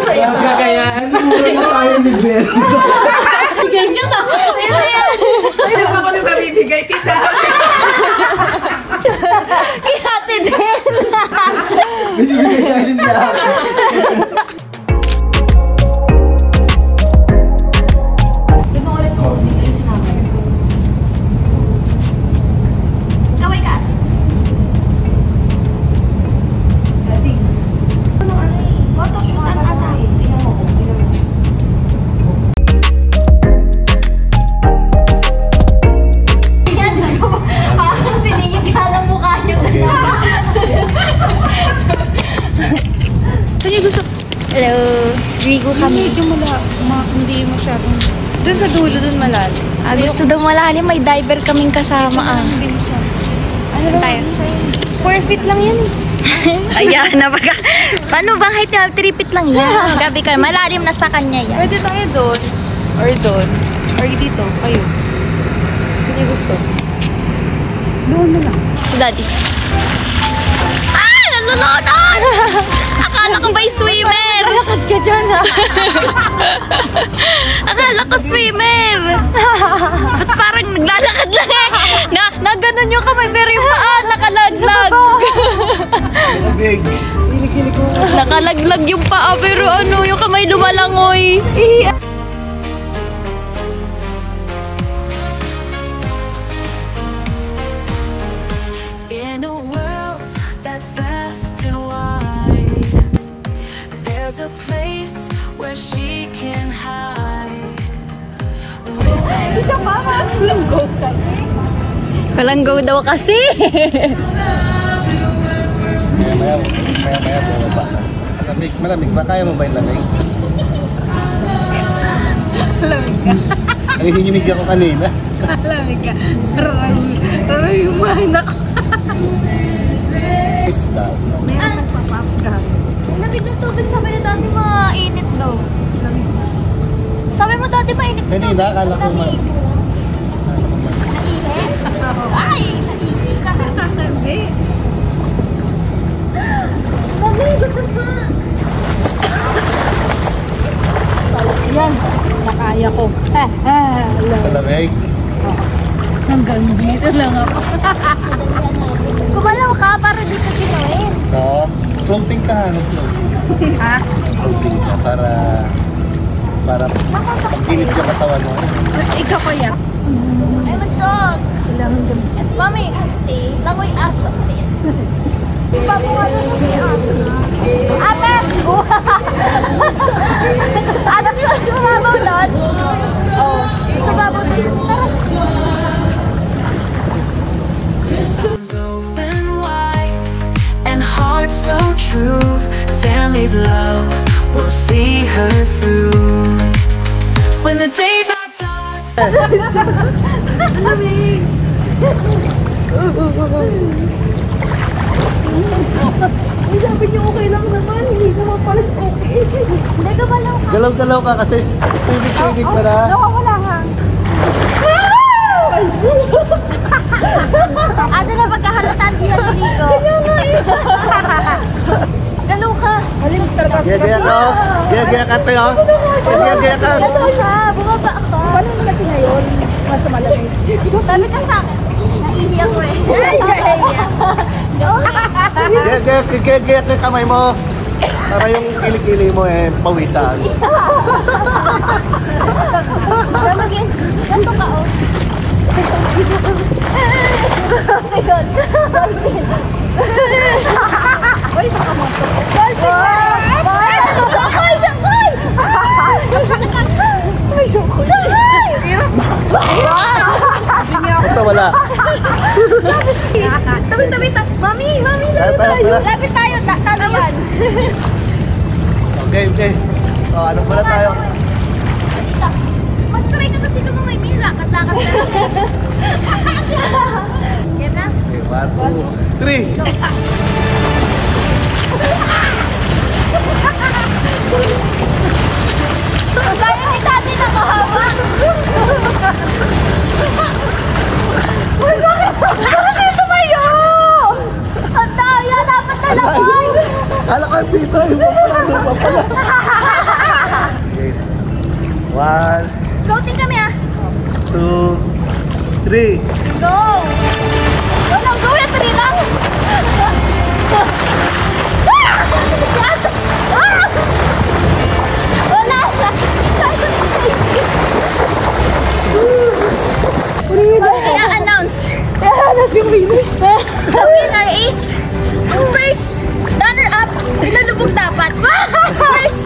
Kagayaan. Mura na tayo ni Ben. Bigay niya na. Ayaw ako nung nabibigay kita. Kihati din. Binibigay tayo din lahat. Hello, ligo kami. Medyo hindi masyadong. Doon sa dulo, doon malalim. Gusto daw malalim, may diver kaming kasama. Hindi masyadong. Ano ba? Tayo. 4 feet lang yan eh. Ayan, napaka. Paano bang height niya? 3 feet lang yan. Grabe ka, malalim na sa kanya yan. Pwede tayo doon. Or doon. Or dito, kayo. Hindi gusto. Doon na lang. Si Daddy. Ah! Nalulunod! Akala ko ba'y swimmer? Lakad ka dyan ha. Akala ko swimmer. Ba't parang naglalakad lang eh? Na ganun yung kamay pero yung paa nakalaglag. Big. Nakalaglag yung paa pero ano yung kamay lumalangoy. In a world that's vast and wide, there's a place where she can hide. Isa pa, malanggo ka. Kalanggaw daw kasi. Maya bumaba. Malamig ba? Kaya mo ba yung lamig? Malamig ka. Nangihinig ako kanina. Malamig ka. Aray, umahin ako. Isda. Mayroon nagpapapagod. Lamig ng tubig, sabi na dati mainit daw. Sabi mo dati mainit ng tubig. Kanina, akala ko Lamig. Nainit? Ay! Nainit ka. Hindi. Lamig, gusto pa. Yan. Nakaya ko. Malamig. Hanggang dito lang ako. Gumalaw ka para dito ginoin. No? Floating ka, ano floating? Ha? Floating ka para pag-init ka katawan mo. Ikaw ko yan. Ay, mag-dog. Mami, langoy aso. Papuwala mo si aso. Ate! Ate, di ba sumabaw doon? Oo. Sumabaw doon. Open wide and heart so true. Family's love will see her through. When the days are dark. Sabi niyo okay lang naman. Hindi naman pala okay. Hindi, gumalaw ka. Galaw-galaw ka kasi pinig ka na. Nakawala nga. Ate na pagkahalataan din ang dito. Galaw ka. Gaya-gaya ka. Gaya-gaya ka tayo. Gaya-gaya ka. Galaw ka. Bumaba ka. Paano kasi ngayon? Mas malamig. Sabi ka sa akin. Naihi ako eh. Gaya-gaya ka kamay mo. Para yung kilikili mo pawisan. Lamagin. Ganto ka oh. Ayun. Dolphin. Uy, baka mo ito. Dolphin! Syakoy! Syakoy! Ay, syakoy. Ito wala. Tabi. Mami, Lapit tayo. Talo yan. Okay. O, ano pala tayo? Mag-try ka kasi kung may lakad-lakad na. Game na? Okay, 1, 2, 3. Kaya ni Daddy nakahawak. Uy, bakit? Kasi tumayo! Ang daya, dapat talaboy! Alakad dito, yung pala. 1, Floating kami ah. 2, 3. Go! Wala, go yan, tali lang! Wala! I-announce. I-announce yung winners. The winner is first runner-up. Ilalubog dapat. First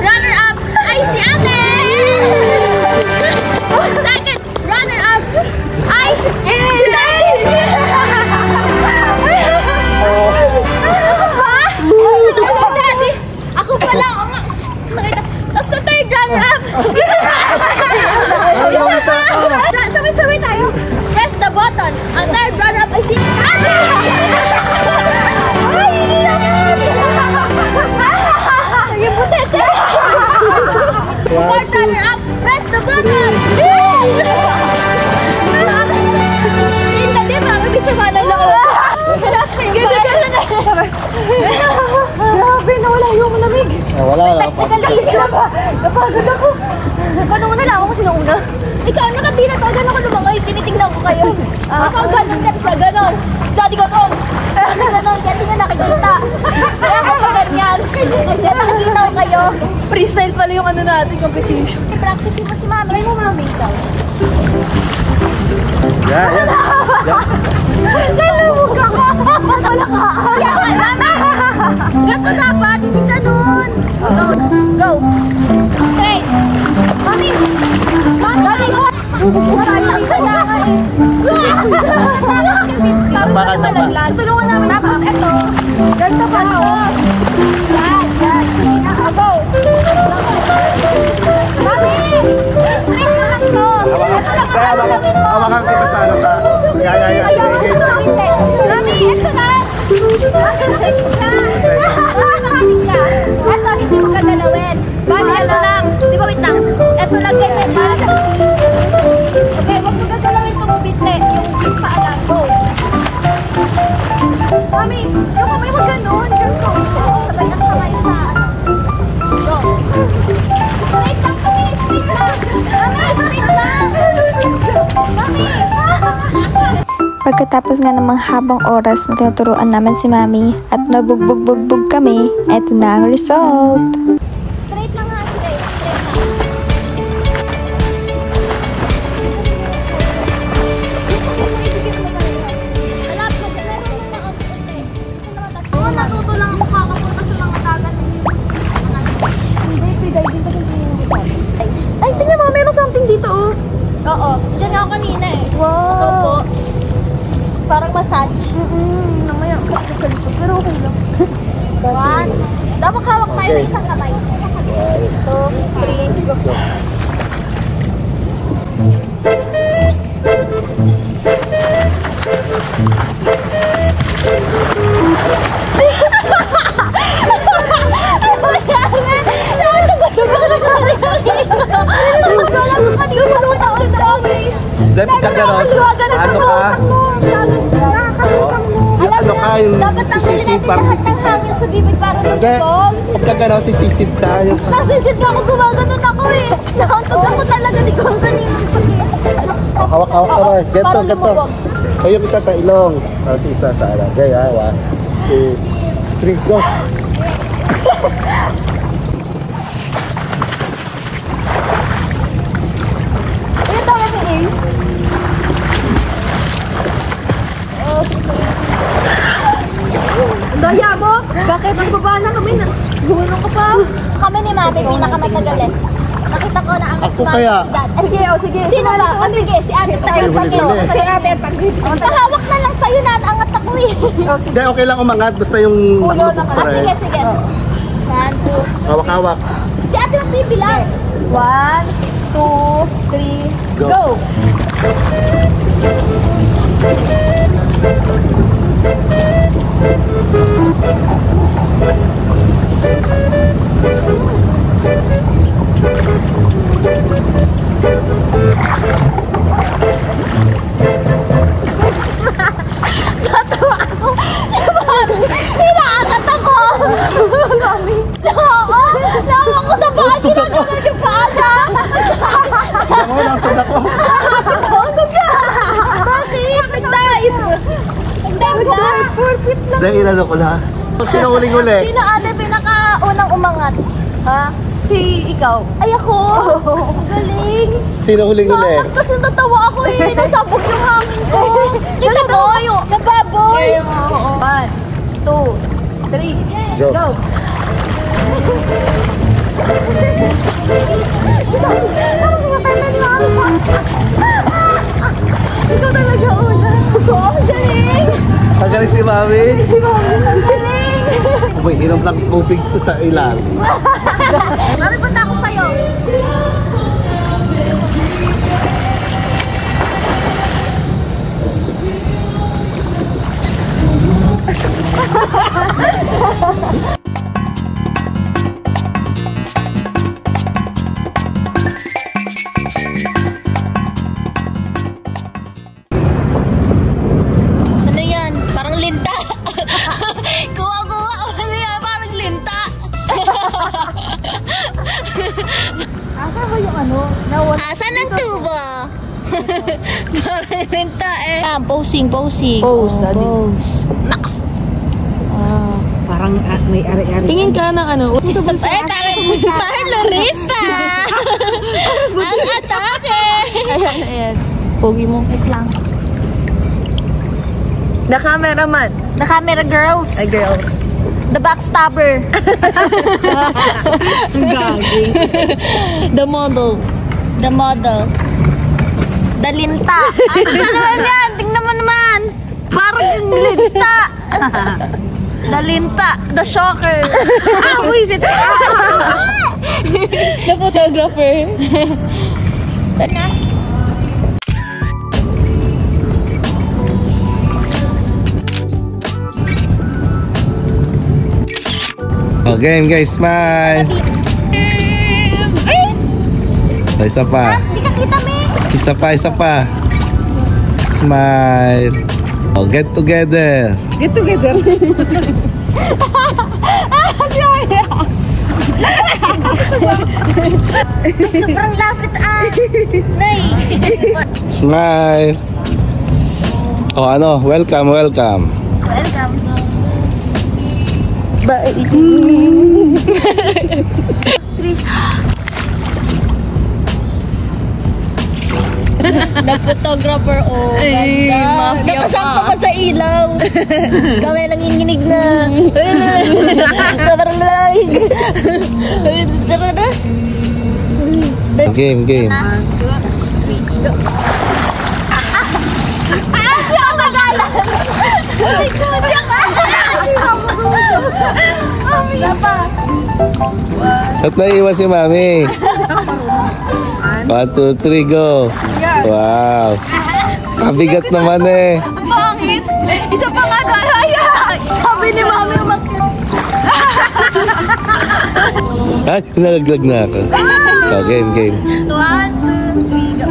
runner-up ay si Ate! Second runner-up ay si Daddy! Si Daddy! Ako pala! Tapos sa third runner-up! Sabay-sabay tayo! Press the button! Ang third runner-up ay si Ate! Ay! Yung butete! Fourth runner-up! Press the button! Hindi, parang may sama ng loob. Grabe, nawala yung lamig. Wala na. Napagod ako. Paano mo nalaman kung sino una? Ikaw, nakatira ka. Gano'n ko lumangay. Tinitignan ko kayo. Ikaw, gano'n ka sa gano'n. Dati ko tong. Dati gano'n. Kasi nga nakikita. Kaya ako sa ganyan. Kaya nakikita ko kayo. Freestyle pala yung ano natin, competition. Practice mo si Mami. Try mo Mami ikaw. Yan. Nalubog ako. Wala ka. Kaya kay Mami. Gato dapat. Hindi ganun. Go. Go. Straight. Mami. Mami. Marayang kailangan eh. Baka na. Tulungan namin. Tapos ito. Ganto ba ito? Yan. Go. Mami. Straight na lang ito. Hawakan kita sa ano sa... Yan. Mami, ito na. Ito, hindi mo gagalawin. Bali, ito lang. Di ba, wait lang. Ito lang, ganyan lang. Okay, huwag mo gagalawin itong bitle. Yung paalam. Go. Mami, yung mamay mo ganun. Ganun. Sabay ang kamay sa ano. Go. Straight lang kami. Straight lang. Mami, straight lang. Mami. Pagkatapos nga ng mga habang oras na tinuturuan naman si Mami at nabugbog-bugbog kami, eto na ang result. Straight lang ha, straight. Straight lang. Alap ko, meron mo na ako. Oo, natuto lang ako kakapunta sa mga dagat. Hindi, free diving kasi hindi mo sabi. Ay, tingnan mo, meron something dito oh. Oo, dyan ako kanina eh. Wow. Ito po. Parang massage. Namaya, pero okay lang. One. Dapat hawak tayo sa isang kamay. 2, 3, go. Dapat ka gano'n. Ano ka? Ano ka yung dapat tanggalin natin lahat ng hangin sa bibig para lumibog. Pagka gano'n, sisisid tayo. Nasisid na ako, gumaganon ako eh. Nakantog ako talaga, di ko ang kaninong sakit. Hawak ka. Ganto. Kayo isa sa ilong. Tapos isa sa alagay. 1, 2, 3, go. Daya mo? Bakit nagbaba na kami na? Gulong ka pa. Kami ni Mami, pinakamatagalin. Nakita ko na ang Ako kaya? si Dad. Sige. Sino ba? Sige, si Ate Tagit. Si Ate Tagit. Kahawak na lang sa'yo na angat ako eh. Hindi, okay lang umangat. Basta yung nakalubog pa rin. Sige. 1, 2. Hawak. Si Ate magbibilang. 1, 2, 3, go! Natawa ako. Hinaakat ako. Mami. Oo. Nawa ko sa paa. Ginagawa ko ko na. Sino huling-huli? Sino ate pinaka-unang umangat? Ha? Si ikaw? Ay, ako! Galing! Sino huling-huli? Bakit kasi natawa ako eh. Nasabog yung hangin ko. Kita mo? Nababoy! 1, 2, 3, Go. go! Ikaw talaga una. Oo, galing! Magaling si Mami. Si Mami, ang galing! Uy, inom lang tubig to sa ilas. Mami, punta ako kayo. Ano yan? Parang linta. Kuha-kuha. Ano yan? Parang linta. Asa ba yung ano? Asan ang tubo? Parang linta eh. Posing. Pose, daddy. Parang may ari-ari. Tingin ka ng ano. Parang Larissa. Ang atake. Ayan. Pogi mo. Wait lang. The cameraman. The camera girls. Ay, girls. The backstabber. Ang gagi. The model. The model. The linta. Ano naman yan? Tingnan mo naman. Parang yung linta. The linta. The shocker. Wisit. The photographer. Oh, game guys, smile. Oh, isa pa. Hindi ka kita, me. Isa pa. Smile. Oh, get together. Get together. Sobrang lapit Nay. Smile. Oh, ano? Welcome. Welcome. The photographer, oh, Ay, ganda. mafia Nakasama pa. ka sa ilaw. Kami nanginginig na. Sobrang laig. Tara na. Game. Hindi ako magalan. Lapa. At naiwan si Mami. 1, 2, 3, go. Wow. Kabigat naman eh. Bakit? Isa pa nga kaya. Sabi ni Mami umakyat. Ay, nalaglag na ako. Oh, game. 1, 2, 3, go.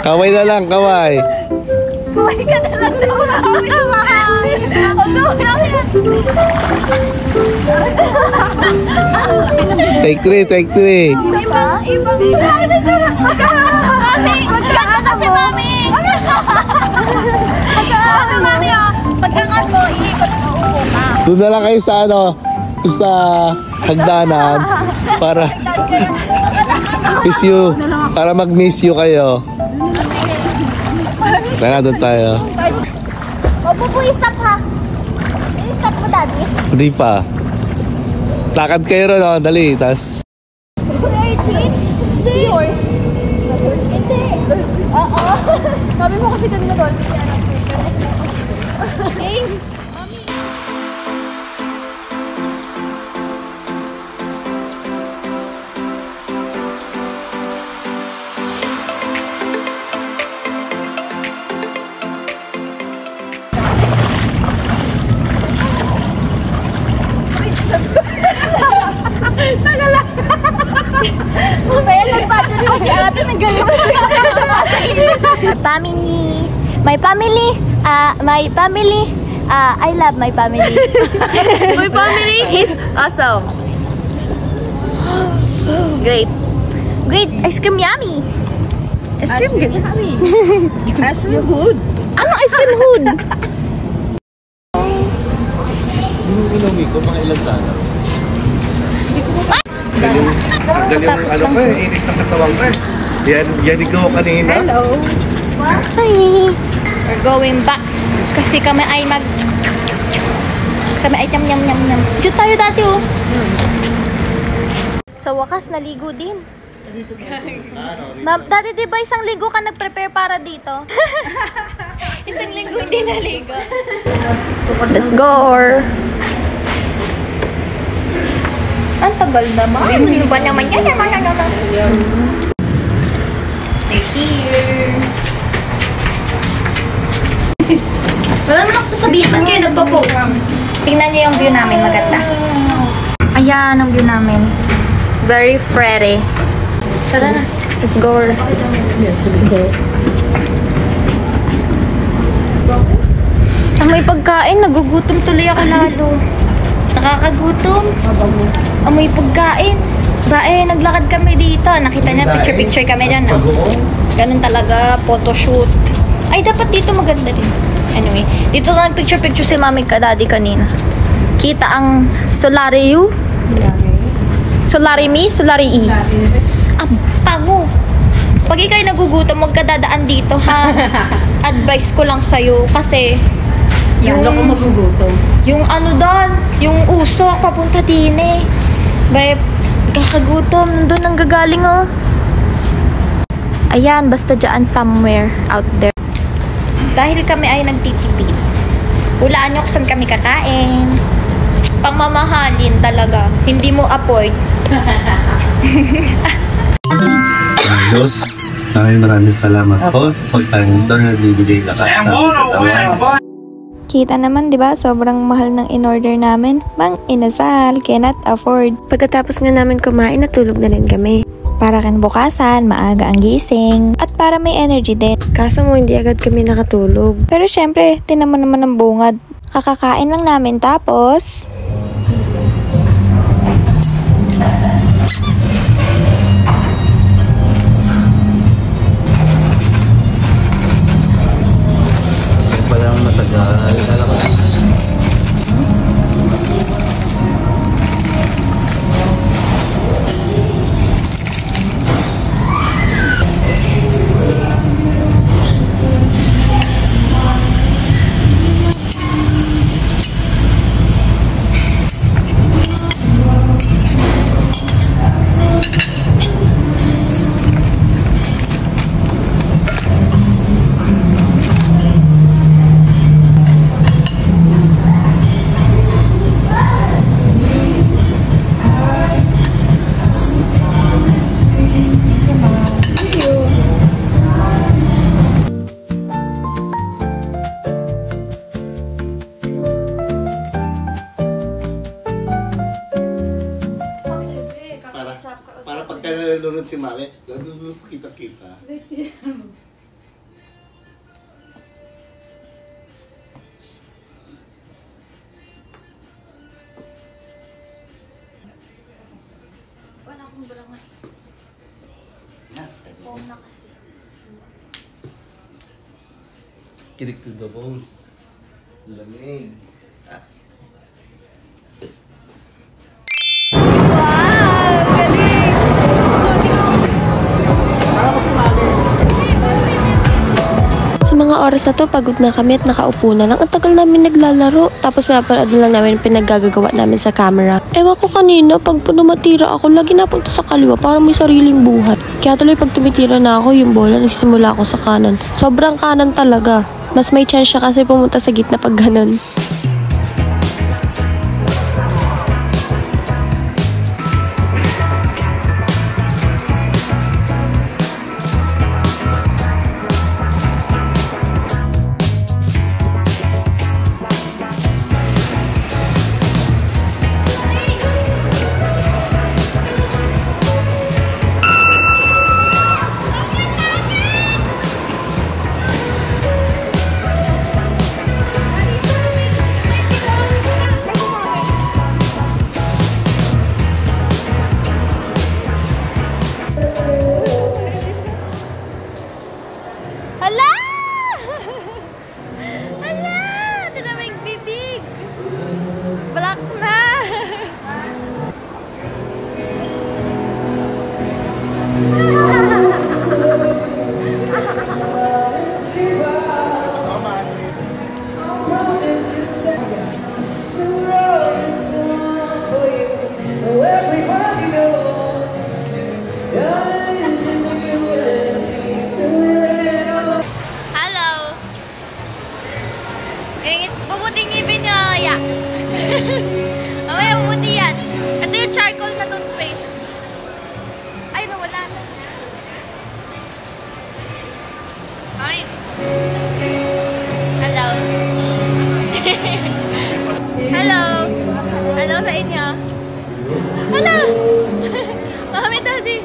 Kaway na lang, kaway. Kuhay ka na lang daw. Take 3. Ibang. Mami, magkaka na si Mami. Ano, Mami, oh. Pagkangat mo, iikot mo, upo ka. Doon na lang kayo sa sa hagdanan para mag-miss you kayo. Tara, doon tayo. Mabubu, stop ha. I-stop mo, Daddy. Hindi pa. Lakad kayo ron, oh. Dali. Tas. Hindi. Yours. Hindi. Oo. Sabi mo kasi ganda doon. Okay. Mamaya nag-budget ko si ate ng ganyan. Family. My family. I love my family. My family is awesome. Great. Ice cream yummy. Ice cream hood. Ano ice cream hood? Yung inuwi ko, mga ilang taon. Galing ano ko eh, init sa katawan ko eh. Yan ikaw kanina. Hello. Hi! We're going back. Kasi kami ay yam. Diyan tayo dati oh. Sa wakas, naligo din. Dati diba isang linggo ka nag-prepare para dito? Isang linggo hindi naligo. Let's go! Ang tagal naman. Ano ba naman yan? They're here. Wala naman ako sasabihin. Ba't kayo nagpo-post? Tingnan niyo yung view namin. Maganda. Ayan ang view namin. Very pretty. Tara na. Let's go. Amoy pagkain. Nagugutom tuloy ako lalo. Nakakagutom. Amoy pagkain. Bae, naglakad kami dito. Nakita niya, picture-picture kami dyan. Ganun talaga, photoshoot. Ay, dapat dito maganda din. Anyway, dito ka nag-picture-picture si mami ka daddy kanina. Kita ang Solari U. Solari Me, Solari E. Ang pango. Pag ikaw'y nagugutom, huwag ka dadaan dito, ha? Advice ko lang sa'yo, kasi Yung ako magugutom. yung ano doon, yung usok, papunta din eh. Babe, kakagutom, nandun ang gagaling oh. Ayan, basta dyan somewhere out there. Dahil kami ay nagtitipid, hulaan nyo kung saan kami kakain. Pangmamahalin talaga, hindi mo afford. Diyos, maraming salamat po sa pagtanggol na bibigay na katawan. Kita naman, 'di ba? Sobrang mahal ng in-order namin. Mang inasal, cannot afford. Pagkatapos nga namin kumain, natulog na rin kami. Para kan bukasan, maaga ang gising. At para may energy din. Kaso mo, hindi agad kami nakatulog. Pero syempre, tinan mo naman ang bungad. Kakakain lang namin tapos Parang matagal. Kala ko para pagka nalulunod si Mami, nalulunod po kita-kita. wala akong barangay. Phone na kasi. Kilig to the bones. Lamig. Sa mga oras na to, pagod na kami at nakaupo na lang. Ang tagal namin naglalaro. Tapos mapanood lang namin pinaggagawa namin sa camera. Ewan ko kanina, pag numatira ako, lagi napunta sa kaliwa para may sariling buhat. Kaya tuloy pag tumitira na ako, yung bola, nagsisimula ako sa kanan. Sobrang kanan talaga. Mas may chance siya kasi pumunta sa gitna pag ganun. mabuti ngipin niya, ya. Mamaya mabuti yan. Ito yung charcoal na toothpaste. Ay, nawala na. Ay. Hello. Hello. Hello sa inyo. Hello. Mami, daddy.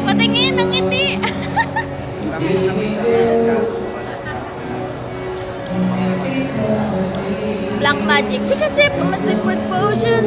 Patingin ng ngiti. Black magic. Take a sip of my secret potion.